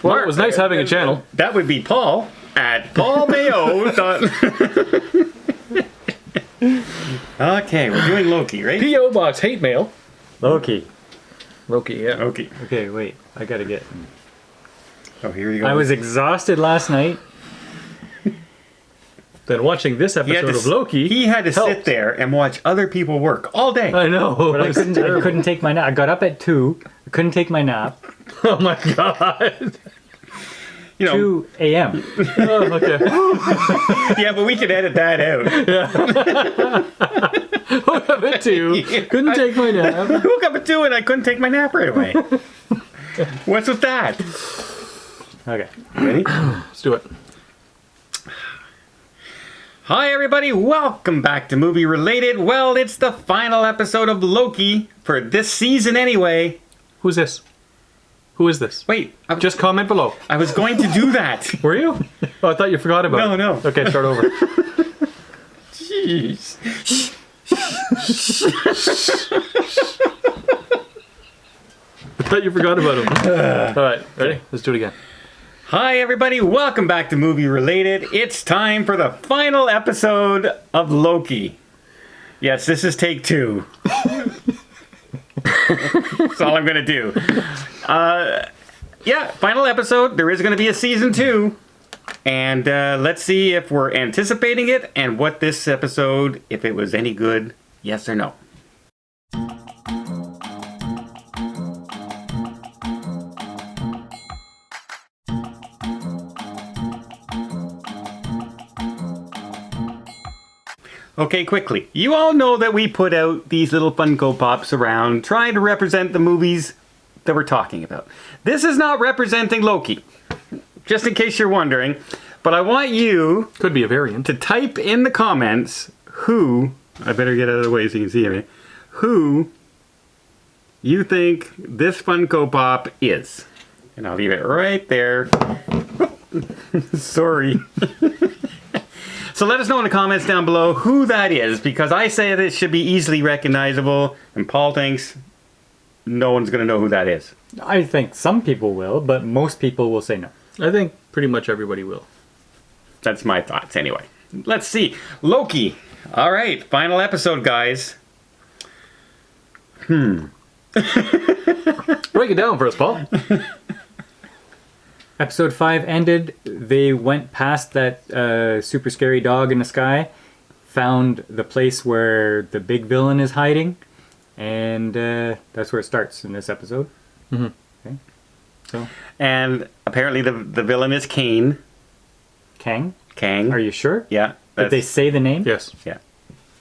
Well, it was nice having a channel. That would be Paul at paulmayo. Okay, we're doing Loki, right? P.O. Box hate mail. Loki. Yeah. Loki. Okay, wait. I gotta get... Oh, here you go. I was exhausted last night. Then watching this episode of Loki, he had to helped. sit there and watch other people work all day. I know. But I couldn't take my nap. I got up at 2. I couldn't take my nap. Oh my god. 2 a.m. Oh, okay. Yeah, but we can edit that out. Woke up at 2. Couldn't take my nap. I woke up at 2 and I couldn't take my nap right away. What's with that? Okay. Ready? Let's do it. Hi everybody, welcome back to Movie Related. Well, it's the final episode of Loki for this season anyway. Who's this? Who is this? Wait, Just comment below. I was going to do that. Were you? Oh, I thought you forgot about it. No. Okay, start over. Jeez. I thought you forgot about him. All right, ready? Let's do it again. Hi everybody, welcome back to Movie Related. It's time for the final episode of Loki. Yes, this is take 2. That's all I'm going to do. Yeah, final episode. There is going to be a season 2. And let's see if we're anticipating it and what this episode, if it was any good, yes or no. Okay, quickly. You all know that we put out these little Funko Pops around trying to represent the movies that we're talking about. This is not representing Loki, just in case you're wondering. But I want you Could be a variant. to type in the comments who, I better get out of the way so you can see me, who you think this Funko Pop is. And I'll leave it right there. Sorry. So let us know in the comments down below who that is, because I say that it should be easily recognizable, and Paul thinks no one's going to know who that is. I think some people will, but most people will say no. I think pretty much everybody will. That's my thoughts anyway. Let's see. Loki. All right, final episode, guys. Break it down for us, Paul. Episode 5 ended. They went past that super scary dog in the sky, found the place where the big villain is hiding, and that's where it starts in this episode. Mm-hmm. Okay. So, And apparently the villain is Kane. Kang? Kang. Are you sure? Yeah. Did they say the name? Yes. Yeah.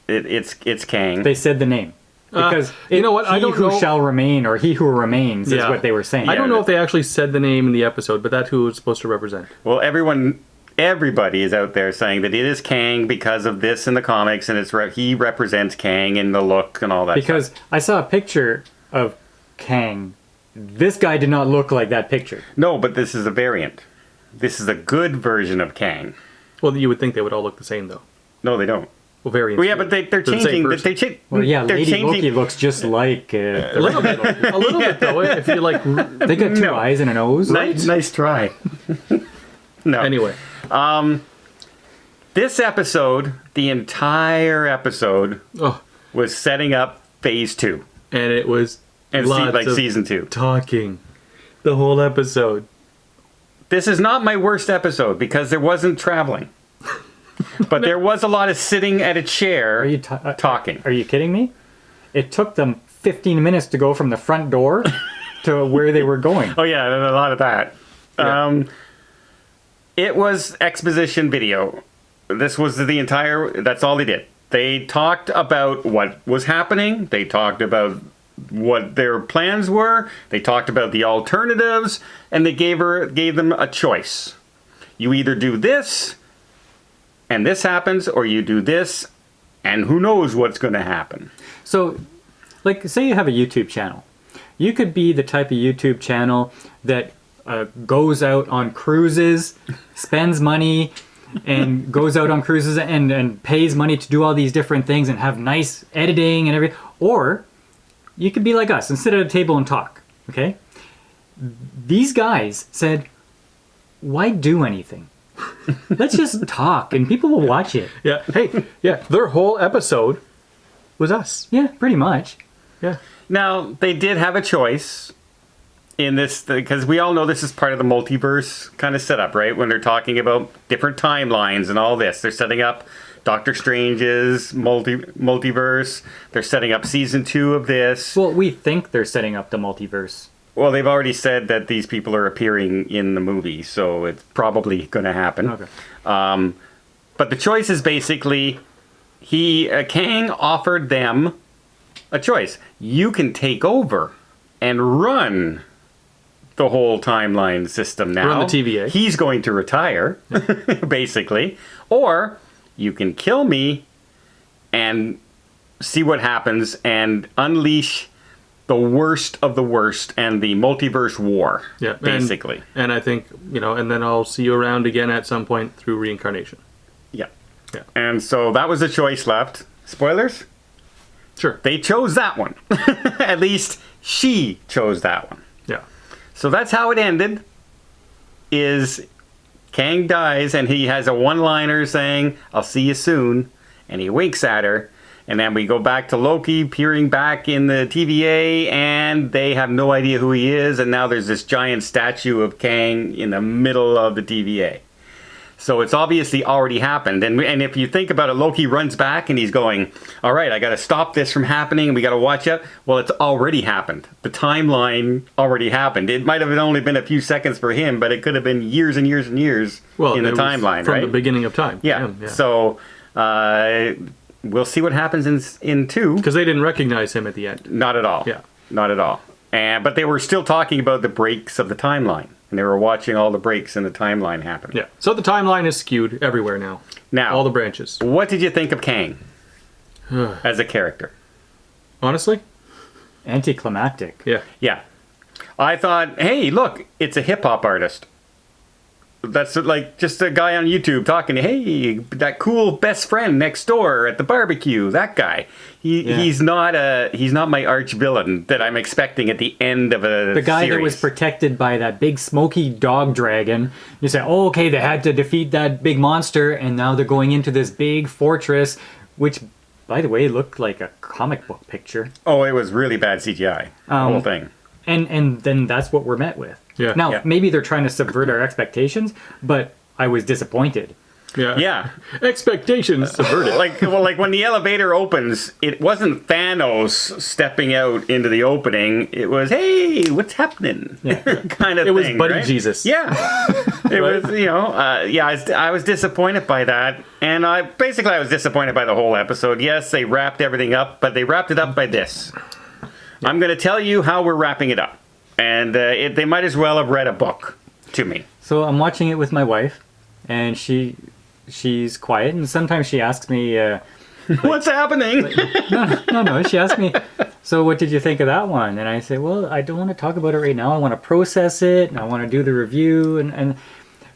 It's Kang. They said the name. Because you know what? I don't He who know. shall remain, or he who remains, is Yeah. what they were saying. I don't know if they actually said the name in the episode, but that's who it's supposed to represent. Well, everybody is out there saying that it is Kang because of this in the comics, and he represents Kang in the look and all that Because stuff. I saw a picture of Kang. This guy did not look like that picture. No, but this is a variant. This is a good version of Kang. Well, you would think they would all look the same, though. No, they don't. Well, variants. Well, yeah, do. but they're the same changing. person. Well, yeah, they're Lady changing. Loki looks just like... A little bit. A little bit, though. If you like. They got two No. eyes and a nose. Nice try. No. Anyway. This episode, the entire episode, Oh, was setting up phase 2. and it was And lots of season 2. talking. The whole episode. This is not my worst episode because there wasn't traveling. But there was a lot of sitting at a chair Are you talking. Are you kidding me? It took them 15 minutes to go from the front door to where they were going. Oh yeah, a lot of that. Yeah. It was exposition video. This was that's all they did. They talked about what was happening. They talked about what their plans were. They talked about the alternatives, and they gave them a choice. You either do this, and this happens, or you do this, and who knows what's going to happen. So, like, say you have a YouTube channel. You could be the type of YouTube channel that goes out on cruises, spends money, and goes out on cruises and pays money to do all these different things and have nice editing and everything. Or you could be like us and sit at a table and talk, okay? These guys said, why do anything? Let's just talk and people will watch it. Yeah. Hey, yeah. Their whole episode was us. Yeah, pretty much. Yeah. Now, they did have a choice in this, because we all know this is part of the multiverse kind of setup, right? When they're talking about different timelines and all this. They're setting up Doctor Strange's multiverse. They're setting up season 2 of this. Well, we think they're setting up the multiverse. Well, they've already said that these people are appearing in the movie, so it's probably going to happen. Okay. But the choice is basically, Kang offered them a choice. You can take over and run the whole timeline system now. Run the TVA. He's going to retire, basically. Or you can kill me and see what happens and unleash the worst of the worst and the multiverse war, Yeah. basically. And I think, and then I'll see you around again at some point through reincarnation. Yeah. Yeah. And so that was a choice left. Spoilers? Sure. They chose that one. At least she chose that one. Yeah. So that's how it ended. Is Kang dies and he has a one-liner saying, "I'll see you soon," and he winks at her. And then we go back to Loki peering back in the TVA, and they have no idea who he is. And now there's this giant statue of Kang in the middle of the TVA. So it's obviously already happened. And if you think about it, Loki runs back and he's going, all right, I got to stop this from happening. We got to watch out. Well, it's already happened. The timeline already happened. It might have only been a few seconds for him, but it could have been years and years and years in the timeline, from right? the beginning of time. Yeah. So we'll see what happens in 2. Because they didn't recognize him at the end. Not at all. Yeah. Not at all. But they were still talking about the breaks of the timeline. And they were watching all the breaks in the timeline happen. Yeah. So the timeline is skewed everywhere now. Now, All the branches. what did you think of Kang as a character? Honestly? Anticlimactic. Yeah. Yeah. I thought, hey, look, it's a hip-hop artist. That's like just a guy on YouTube talking, hey, that cool best friend next door at the barbecue, that guy. He's not my arch villain that I'm expecting at the end of a The guy series. that was protected by that big smoky dog dragon. You say, oh, okay, they had to defeat that big monster, and now they're going into this big fortress, which, by the way, looked like a comic book picture. Oh, it was really bad CGI. The whole thing. And then that's what we're met with. Yeah. Now, Yeah. maybe they're trying to subvert our expectations, but I was disappointed. Yeah. Yeah. Expectations subverted. like when the elevator opens, it wasn't Thanos stepping out into the opening. It was, hey, what's happening? Yeah. kind of It was thing, Buddy right? Jesus. Yeah. It was, I was disappointed by that. And I was disappointed by the whole episode. Yes, they wrapped everything up, but they wrapped it up by this. I'm going to tell you how we're wrapping it up. And they might as well have read a book to me. So I'm watching it with my wife, and she's quiet, and sometimes she asks me, What's happening? no, she asked me, so what did you think of that one? And I say, well, I don't want to talk about it right now. I want to process it, and I want to do the review.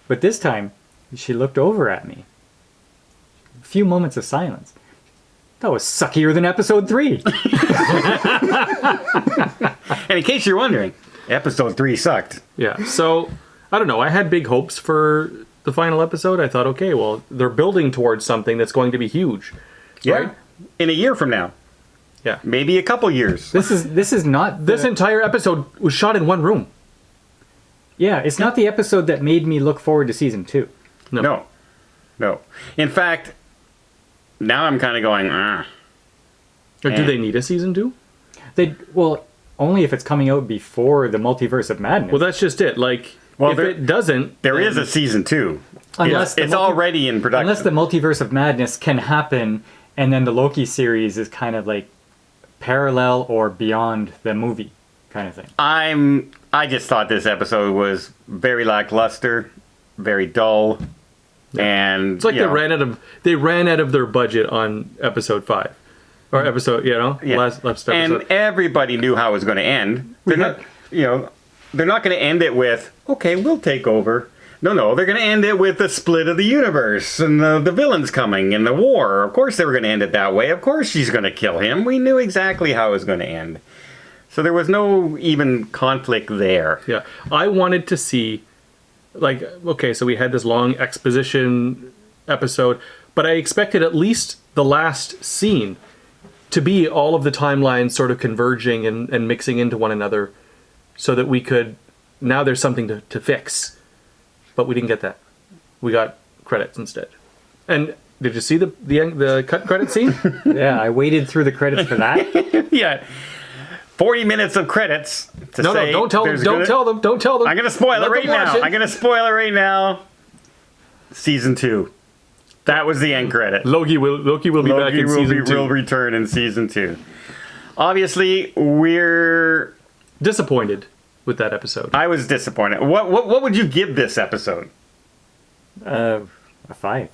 But this time, she looked over at me. A few moments of silence. That was suckier than episode 3. And in case you're wondering, episode 3 sucked. Yeah. So, I don't know. I had big hopes for the final episode. I thought, okay, well, they're building towards something that's going to be huge. Yeah. Right? In a year from now. Yeah. Maybe a couple years. This is not This entire episode was shot in one room. Yeah, it's not the episode that made me look forward to season 2. No. In fact, now I'm kind of going, Or do And- they need a season 2? Only if it's coming out before the Multiverse of Madness. Well, that's just it. Like, Well, if there- it doesn't, there then- is a season 2. unless It's already in production. Unless the Multiverse of Madness can happen, and then the Loki series is kind of like parallel or beyond the movie kind of thing. I just thought this episode was very lackluster, very dull, and It's like they ran out of their budget on episode 5. Or episode, last episode. and everybody knew how it was going to end. They're not going to end it with, okay, we'll take over. No, they're going to end it with the split of the universe and the villains coming and the war. Of course they were going to end it that way. Of course she's going to kill him. We knew exactly how it was going to end. So there was no even conflict there. Yeah, I wanted to see like, okay, so we had this long exposition episode, but I expected at least the last scene to be all of the timelines sort of converging and mixing into one another so that we could, now there's something to fix. But we didn't get that. We got credits instead. And did you see the cut credit scene? Yeah, I waited through the credits for that. Yeah. 40 minutes of credits to No, say don't tell them. there's Don't tell them. Don't tell them. I'm going to spoil Let it right them watch now. it. I'm going to spoil it right now. Season 2. That was the end credit. Loki will be back in season 2. Will return in season 2. Obviously, we're... Disappointed with that episode. I was disappointed. What would you give this episode? A 5.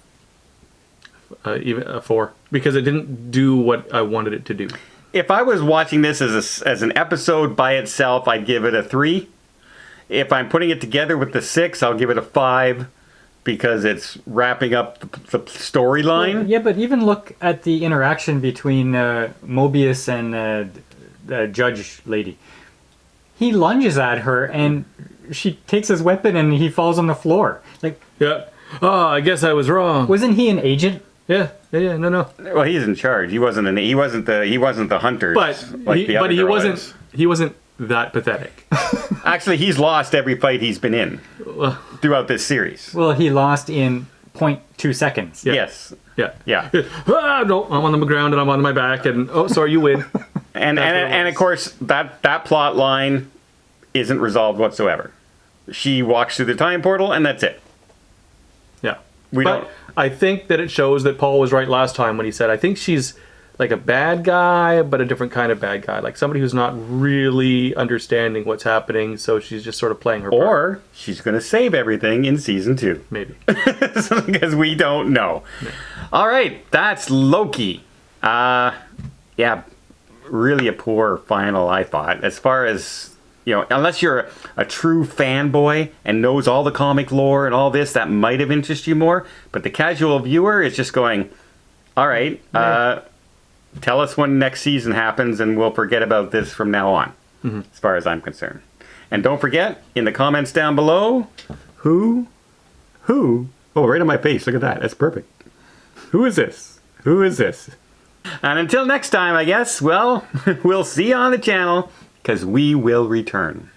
Even a 4, because it didn't do what I wanted it to do. If I was watching this as an episode by itself, I'd give it a 3. If I'm putting it together with the 6, I'll give it a 5 because it's wrapping up the storyline. Yeah, but even look at the interaction between Mobius and the judge lady. He lunges at her and she takes his weapon and he falls on the floor. Like, Yeah. Oh, I guess I was wrong. wasn't he an agent? Yeah. No. Well, he's in charge. He wasn't the hunter. But he wasn't that pathetic. Actually, he's lost every fight he's been in throughout this series. Well, he lost in 0.2 seconds. Yeah. Yes. Yeah. Yeah. Ah, no, I'm on the ground and I'm on my back and oh, sorry, you win. And That's what it and was. of course that plot line isn't resolved whatsoever. She walks through the time portal and that's it. Yeah. We but don't- I think that it shows that Paul was right last time when he said, I think she's like a bad guy, but a different kind of bad guy. Like somebody who's not really understanding what's happening, so she's just sort of playing her part. Or she's going to save everything in season 2. Maybe. Because we don't know. Yeah. All right, that's Loki. Yeah, really a poor final, I thought. As far as, unless you're a true fanboy and knows all the comic lore and all this, that might have interested you more. But the casual viewer is just going, all right, tell us when next season happens and we'll forget about this from now on, as far as I'm concerned. And don't forget, in the comments down below, who? Oh, right on my face. Look at that. That's perfect. Who is this? And until next time, I guess, well, we'll see you on the channel, because we will return.